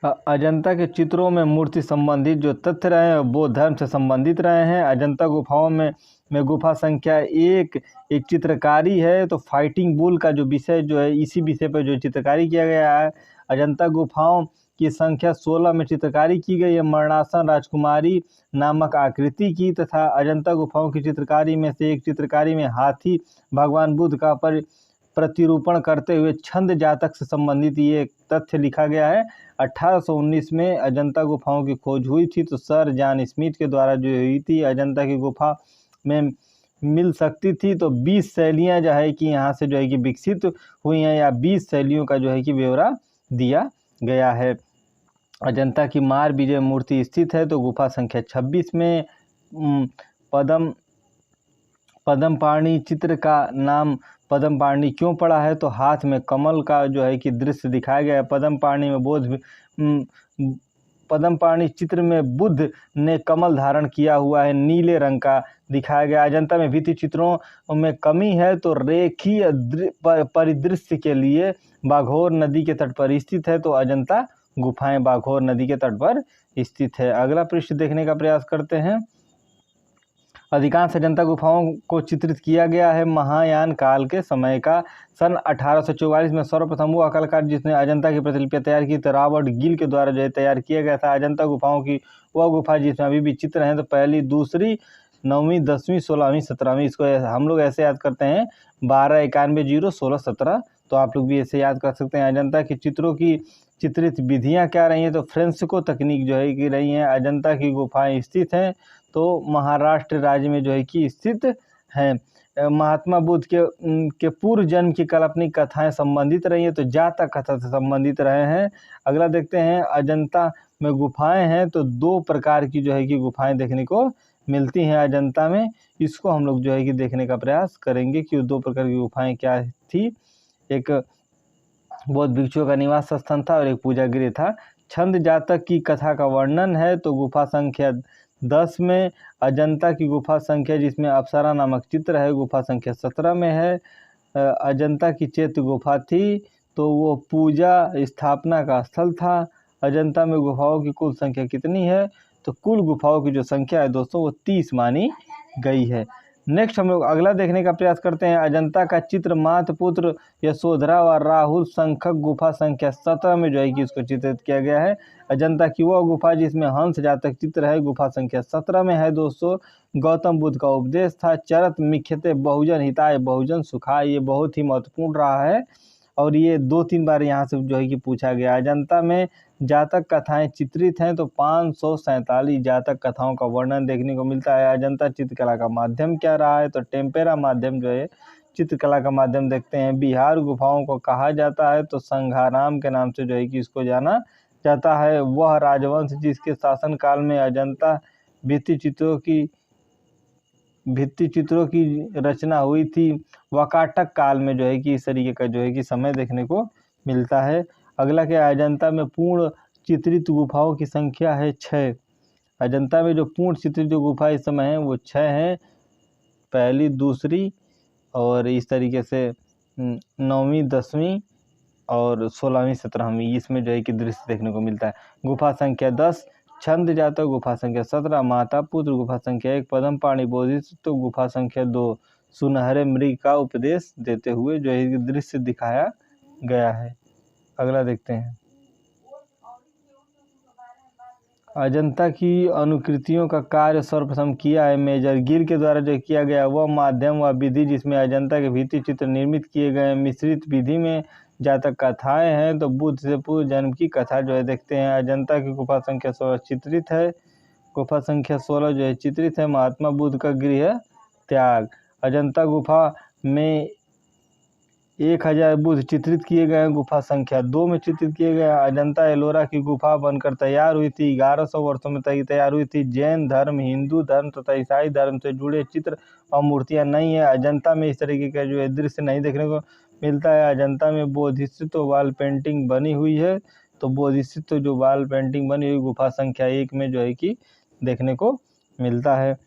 अजंता के चित्रों में मूर्ति संबंधित जो तथ्य रहे हैं बौद्ध धर्म से संबंधित रहे हैं। अजंता गुफाओं में गुफा संख्या एक चित्रकारी है। तो फाइटिंग बुल का जो विषय जो है, इसी विषय पर जो चित्रकारी किया गया है। अजंता गुफाओं की संख्या 16 में चित्रकारी की गई है मरणासन राजकुमारी नामक आकृति की, तथा अजंता गुफाओं की चित्रकारी में से एक चित्रकारी में हाथी भगवान बुद्ध का प्रतिरूपण करते हुए छंद जातक से संबंधित ये तथ्य लिखा गया है। 1819 में अजंता गुफाओं की खोज हुई थी, तो सर जॉन स्मिथ के द्वारा जो हुई थी अजंता की गुफा में मिल सकती थी। तो 20 शैलियाँ जो है कि यहाँ से जो है कि विकसित हुई हैं, या 20 शैलियों का जो है कि ब्यौरा दिया गया है। अजंता की मार विजय मूर्ति स्थित है, तो गुफा संख्या 26 में। पद्मपाणि चित्र का नाम पद्मपाणि क्यों पड़ा है, तो हाथ में कमल का जो है कि दृश्य दिखाया गया है। पद्मपाणि चित्र में बुद्ध ने कमल धारण किया हुआ है, नीले रंग का दिखाया गया। अजंता में भित्ति चित्रों में कमी है, तो रेखीय परिदृश्य के लिए बाघोर नदी के तट पर स्थित है। तो अजंता गुफाएं बाघोर नदी के तट पर स्थित है। अगला पृष्ठ देखने का प्रयास करते हैं। अधिकांश अजंता गुफाओं को चित्रित किया गया है महायान काल के समय का। सन 1844 में सर्वप्रथम वो कलाकार जिसने अजंता की प्रतिलिपियां तैयार की, तो रॉबर्ट गिल के द्वारा जो है तैयार किया गया था। अजंता गुफाओं की वह गुफा जिसमें अभी भी चित्र हैं, तो पहली, दूसरी, 9वीं, 10वीं, 16वीं, 17वीं, इसको हम लोग ऐसे याद करते हैं 12, 91, 0, 16, 17। तो आप लोग भी ऐसे याद कर सकते हैं। अजंता के चित्रों की चित्रित विधियां क्या रही हैं, तो फ्रेंसिको तकनीक जो है कि रही हैं। अजंता की गुफाएं स्थित हैं तो महाराष्ट्र राज्य में जो है कि स्थित हैं। महात्मा बुद्ध के पूर्व जन्म की काल्पनिक कथाएं संबंधित रही हैं, तो जातक कथा से संबंधित रहे हैं। अगला देखते हैं, अजंता में गुफाएं हैं, तो 2 प्रकार की जो है कि गुफाएं देखने को मिलती हैं अजंता में। इसको हम लोग जो है कि देखने का प्रयास करेंगे कि 2 प्रकार की गुफाएं क्या थी। एक बौद्ध भिक्षुओं का निवास स्थान था और एक पूजा गृह था। छंद जातक की कथा का वर्णन है, तो गुफा संख्या 10 में। अजंता की गुफा संख्या जिसमें अप्सरा नामक चित्र है, गुफा संख्या 17 में है। अजंता की चैत्य गुफा थी, तो वो पूजा स्थापना का स्थल था। अजंता में गुफाओं की कुल संख्या कितनी है, तो कुल गुफाओं की जो संख्या है दोस्तों वो 30 मानी गई है। नेक्स्ट हम लोग अगला देखने का प्रयास करते हैं। अजंता का चित्र मातपुत्र यशोधरा व राहुल संखक गुफा संख्या 17 में जो है कि इसको चित्रित किया गया है। अजंता की वह गुफा जिसमें हंस जातक चित्र है, गुफा संख्या 17 में है दोस्तों। गौतम बुद्ध का उपदेश था, चरत मिख्यते बहुजन हिताय बहुजन सुखाय, ये बहुत ही महत्वपूर्ण रहा है और ये 2-3 बार यहाँ से जो है कि पूछा गया। अजंता में जातक कथाएं चित्रित हैं, तो 547 जातक कथाओं का वर्णन देखने को मिलता है। अजंता चित्रकला का माध्यम क्या रहा है, तो टेम्पेरा माध्यम जो है चित्रकला का माध्यम देखते हैं। बिहार गुफाओं को कहा जाता है, तो संघाराम के नाम से जो है कि इसको जाना जाता है। वह राजवंश जिसके शासन काल में अजंता भित्ति चित्रों की रचना हुई थी, वाकाटक काल में जो है कि इस तरीके का जो है कि समय देखने को मिलता है। अगला क्या, अजंता में पूर्ण चित्रित गुफाओं की संख्या है 6। अजंता में जो पूर्ण चित्रित जो गुफा इस समय है वो 6 हैं, पहली, दूसरी और इस तरीके से 9वीं, 10वीं और 16वीं, 17वीं, इसमें जो है कि दृश्य देखने को मिलता है। गुफा संख्या 10 छंद जातक, गुफा संख्या 17 माता पुत्र, गुफा संख्या 1 पद्मपाणि बोधिसत्व, गुफा संख्या 2 सुनहरे मृग का उपदेश देते हुए जो है दृश्य दिखाया गया है। अगला देखते हैं। अजंता की अनुकृतियों का कार्य सर्वप्रथम किया है मेजर गिल के द्वारा जो किया गया वह माध्यम व विधि जिसमें अजंता के भित्ति चित्र निर्मित किए गए मिश्रित विधि में जातक कथाएं हैं, तो बुद्ध से पूर्व जन्म की कथा जो है देखते हैं। अजंता की गुफा संख्या 16 चित्रित है, गुफा संख्या 16 जो है चित्रित है महात्मा बुद्ध का गृह त्याग। अजंता गुफा में 1000 बुद्ध चित्रित किए गए हैं, गुफा संख्या 2 में चित्रित किए गए हैं। अजंता एलोरा की गुफा बनकर तैयार हुई थी, 1100 वर्षों में तैयार हुई थी। जैन धर्म, हिंदू धर्म तथा ईसाई धर्म से जुड़े चित्र और मूर्तियां नहीं है। अजंता में इस तरीके का जो है दृश्य नहीं देखने को मिलता है। अजंता में बोधिसत्व वॉल पेंटिंग बनी हुई है, तो बोधिसत्व जो वॉल पेंटिंग बनी हुई गुफा संख्या 1 में जो है कि देखने को मिलता है।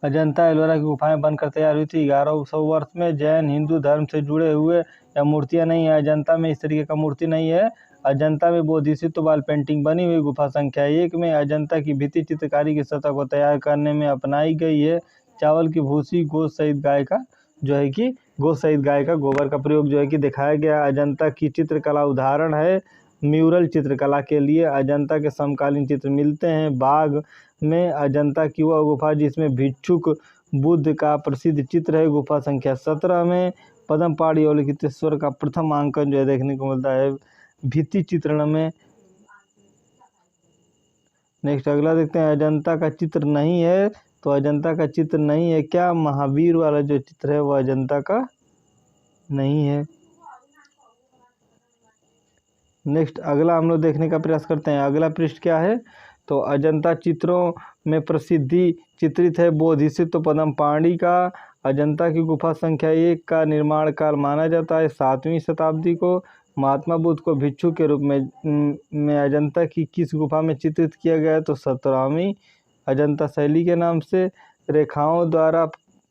अजंता एलोरा की गुफाएं बनकर तैयार हुई थी 1100 वर्ष में। जैन हिंदू धर्म से जुड़े हुए या मूर्तियां नहीं है अजंता में, इस तरीके का मूर्ति नहीं है। अजंता में बोधिसत्व वाल पेंटिंग बनी हुई गुफा संख्या 1 में। अजंता की भित्ति चित्रकारी की सतह को तैयार करने में अपनाई गई है चावल की भूसी, गोश्त सहित गाय का गोबर का प्रयोग जो है कि दिखाया गया। अजंता की चित्रकला उदाहरण है म्यूरल चित्रकला के लिए अजंता के समकालीन चित्र मिलते हैं। बाग में अजंता की वह गुफा जिसमें भिक्षुक बुद्ध का प्रसिद्ध चित्र है। गुफा संख्या 17 में पद्मपाड़ी अवलोकितेश्वर का प्रथम अंकन जो है देखने को मिलता है भित्ति चित्रण में। नेक्स्ट अगला देखते हैं। अजंता का चित्र नहीं है, तो अजंता का चित्र नहीं है क्या? महावीर वाला जो चित्र है वह अजंता का नहीं है। नेक्स्ट अगला हम लोग देखने का प्रयास करते हैं। अगला पृष्ठ क्या है? तो अजंता चित्रों में प्रसिद्धि चित्रित है बोधिसत्व पद्मपाणी का। अजंता की गुफा संख्या 1 का निर्माण काल माना जाता है 7वीं शताब्दी को। महात्मा बुद्ध को भिक्षु के रूप में अजंता की किस गुफा में चित्रित किया गया है? तो 17वीं। अजंता शैली के नाम से रेखाओं द्वारा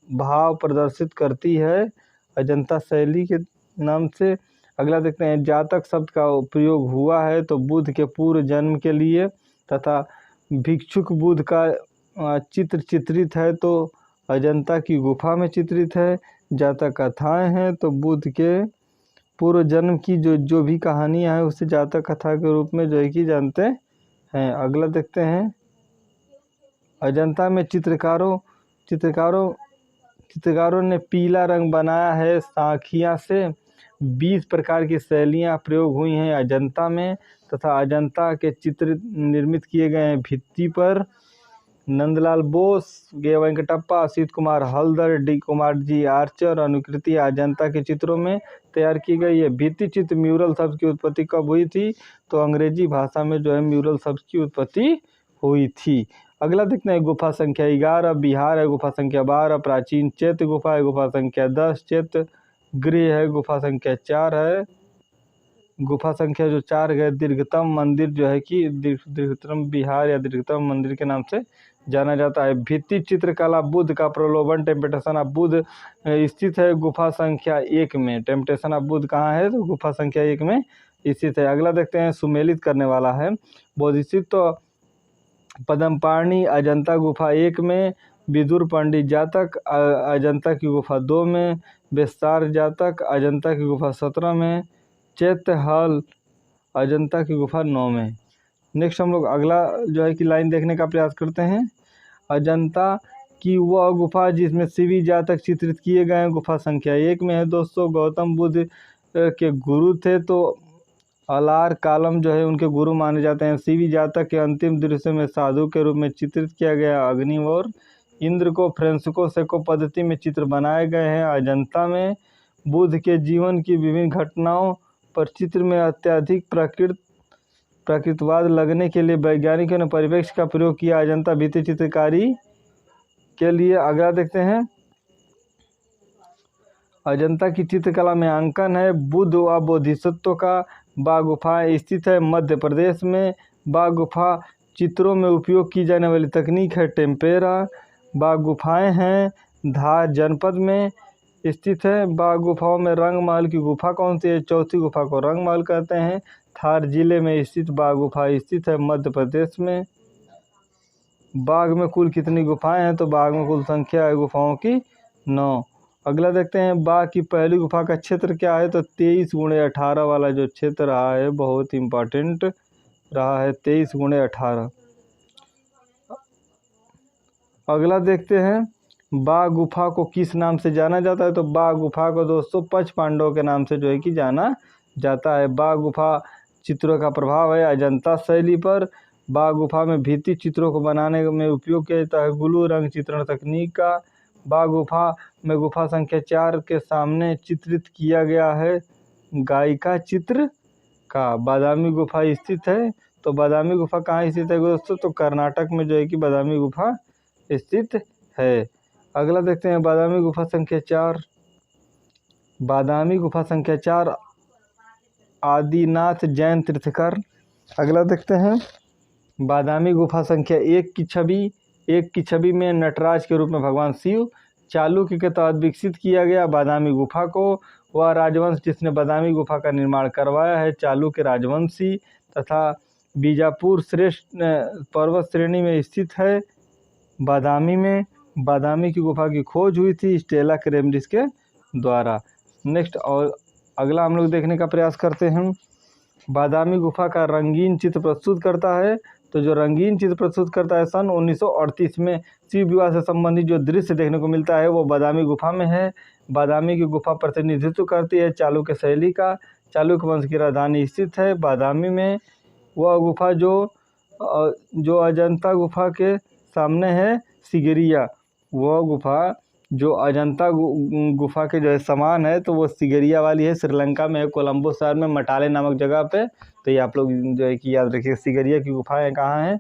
भाव प्रदर्शित करती है अजंता शैली के नाम से। अगला देखते हैं। जातक शब्द का उपयोग हुआ है तो बुद्ध के पूर्व जन्म के लिए तथा भिक्षुक बुद्ध का चित्र चित्रित है तो अजंता की गुफा में चित्रित है। जातक कथाएं हैं तो बुद्ध के पूर्व जन्म की जो भी कहानियां हैं उसे जातक कथा के रूप में जो है कि जानते हैं। अगला देखते हैं। अजंता में चित्रकारों ने पीला रंग बनाया है साखिया से। 20 प्रकार की शैलियाँ प्रयोग हुई हैं अजंता में तथा अजंता के चित्र निर्मित किए गए हैं भित्ति पर। नंदलाल बोस, गे Venkatappa, Asit Kumar Haldar, D Kumar G Archer अनुकृति अजंता के चित्रों में तैयार की गई है। भित्ति चित्र म्यूरल शब्द की उत्पत्ति कब हुई थी? तो अंग्रेजी भाषा में जो है म्यूरल शब्द की उत्पत्ति हुई थी। अगला देखते हैं। गुफा संख्या 11 बिहार है। गुफा संख्या 12 प्राचीन चैत्य गुफा है। गुफा संख्या 10 चैत्य गृह है। गुफा संख्या 4 है। गुफा संख्या जो 4 है दीर्घतम मंदिर जो है कि दीर्घतम बिहार या दीर्घतम मंदिर के नाम से जाना जाता है। भित्ति चित्रकला बुद्ध का प्रलोभन टेम्पटेशन ऑफ बुद्ध स्थित है गुफा संख्या 1 में। टेम्पटेशन ऑफ बुद्ध कहाँ है? तो गुफा संख्या 1 में स्थित है। अगला देखते हैं। सुमेलित करने वाला है बोधिसत्व पद्मपाणी अजंता गुफा 1 में। विदुर पंडित जातक अजंता की गुफा 2 में। बेस्तार जातक अजंता की गुफा 17 में। चैत्य हल अजंता की गुफा 9 में। नेक्स्ट हम लोग अगला जो है कि लाइन देखने का प्रयास करते हैं। अजंता की वह गुफा जिसमें शिवी जातक चित्रित किए गए हैं गुफा संख्या 1 में है। दोस्तों गौतम बुद्ध के गुरु थे तो अलार कालम जो है उनके गुरु माने जाते हैं। शिवी जातक के अंतिम दृश्य में साधु के रूप में चित्रित किया गया अग्नि और इंद्र को फ्रेंसिको सेको पद्धति में चित्र बनाए गए हैं अजंता में। बुद्ध के जीवन की विभिन्न घटनाओं पर चित्र में अत्यधिक प्राकृतवाद लगने के लिए वैज्ञानिकों ने परिप्रेक्ष्य का प्रयोग किया अजंता भित्ति चित्रकारी के लिए। अगला देखते हैं। अजंता की चित्रकला में अंकन है बुद्ध व बोधिसत्व का। बाघ गुफा स्थित है मध्य प्रदेश में। बाघ गुफा चित्रों में उपयोग की जाने वाली तकनीक है टेम्पेरा। बाघ गुफाएं हैं धार जनपद में स्थित है। बाघ गुफाओं में रंग महल की गुफा कौन सी है? चौथी गुफा को रंग महल कहते हैं। थार जिले में स्थित बाघ गुफा स्थित है मध्य प्रदेश में। बाघ में कुल कितनी गुफाएं हैं? तो बाघ में कुल संख्या है गुफाओं की 9। अगला देखते हैं। बाघ की पहली गुफा का क्षेत्र क्या है? तो 23x18 वाला जो क्षेत्र रहा है बहुत इम्पोर्टेंट रहा है 23x18। अगला देखते हैं। बाघ गुफा को किस नाम से जाना जाता है? तो बाघ गुफा को दोस्तों पंच पांडवों के नाम से जो है कि जाना जाता है। बाघ गुफा चित्रों का प्रभाव है अजंता शैली पर। बाघ गुफा में भित्ति चित्रों को बनाने में उपयोग किया जाता है ग्लू रंग चित्रण तकनीक का। बाघ गुफा में गुफा संख्या 4 के सामने चित्रित किया गया है गायिका चित्र का। बादामी गुफा स्थित है। तो बादामी गुफा कहाँ स्थित है दोस्तों? तो कर्नाटक में जो है कि बादामी गुफा स्थित है। अगला देखते हैं। बादामी गुफा संख्या 4। बादामी गुफा संख्या 4 आदिनाथ जैन तीर्थकर। अगला देखते हैं। बादामी गुफा संख्या 1 की छवि एक की छवि में नटराज के रूप में भगवान शिव। चालुक्य के तहत विकसित किया गया बादामी गुफा को। वह राजवंश जिसने बादामी गुफा का निर्माण करवाया है चालुक्य राजवंशी तथा बीजापुर श्रेष्ठ पर्वत श्रेणी में स्थित है। बादामी में बादामी की गुफा की खोज हुई थी स्टेला केम्ब्रिज के द्वारा। नेक्स्ट और अगला हम लोग देखने का प्रयास करते हैं। बादामी गुफा का रंगीन चित्र प्रस्तुत करता है। तो जो रंगीन चित्र प्रस्तुत करता है सन 1938 में शिव विवाह से संबंधित जो दृश्य देखने को मिलता है वो बादामी गुफा में है। बादामी की गुफा प्रतिनिधित्व करती है चालुक्य शैली का। चालुक्य वंश की राजधानी स्थित है बादामी में। वह गुफा जो अजंता गुफा के सामने है सिगरिया। वह गुफा जो अजंता गुफा के जो है समान है तो वो सिगरिया वाली है, श्रीलंका में है, कोलंबो शहर में मटाले नामक जगह पे। तो ये आप लोग जो है कि याद रखिए सिगरिया की गुफाएं कहाँ हैं।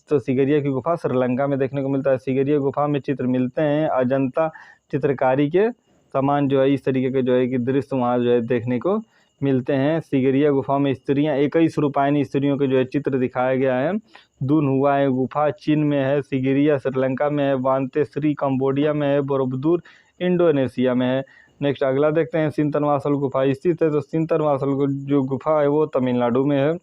तो सिगरिया की गुफा श्रीलंका में देखने को मिलता है। सिगरिया गुफा में चित्र मिलते हैं अजंता चित्रकारी के समान जो है इस तरीके के जो है कि दृश्य वहाँ जो है देखने को मिलते हैं। सिगरिया गुफा में स्त्रियाँ 21 रूपायनी स्त्रियों के जो है चित्र दिखाया गया है। दून हुआ है गुफा चीन में है, सिगरिया श्रीलंका में है, वांतेश्री कंबोडिया में है, बोरोबुदुर इंडोनेशिया में है। नेक्स्ट अगला देखते हैं सिंतनवासल गुफा स्थित है। तो सिंतनवासल जो गुफा है वो तमिलनाडु में है।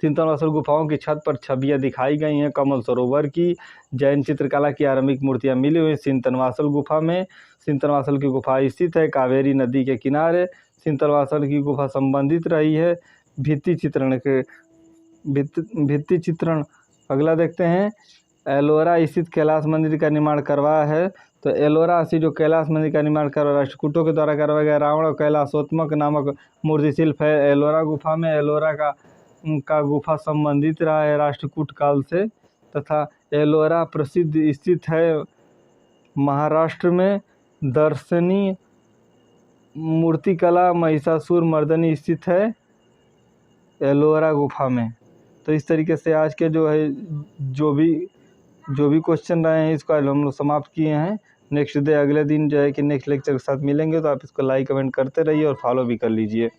सिंतनवासल गुफाओं की छत पर छवियां दिखाई गई हैं कमल सरोवर की। जैन चित्रकला की आरंभिक मूर्तियां मिली हुई सिंतनवासल गुफा में। सिंतनवासल की गुफा स्थित है कावेरी नदी के किनारे। सिंतनवासल की गुफा संबंधित रही है भित्ति चित्रण। अगला देखते हैं एलोरा स्थित कैलाश मंदिर का निर्माण करवाया है। तो एलोरा से जो कैलाश मंदिर का निर्माण करवाया राष्ट्रकूटों के द्वारा करवाया गया रावण और कैलाशोत्मक नामक मूर्ति शिल्प है एलोरा गुफा में। एलोरा का गुफा संबंधित रहा है राष्ट्रकूट काल से तथा एलोरा प्रसिद्ध स्थित है महाराष्ट्र में। दर्शनी मूर्तिकला महिषासुर मर्दनी स्थित है एलोरा गुफा में। तो इस तरीके से आज के जो है जो भी क्वेश्चन रहे हैं इसको हम लोग समाप्त किए हैं। नेक्स्ट डे अगले दिन जो है कि नेक्स्ट लेक्चर के साथ मिलेंगे। तो आप इसको लाइक कमेंट करते रहिए और फॉलो भी कर लीजिए।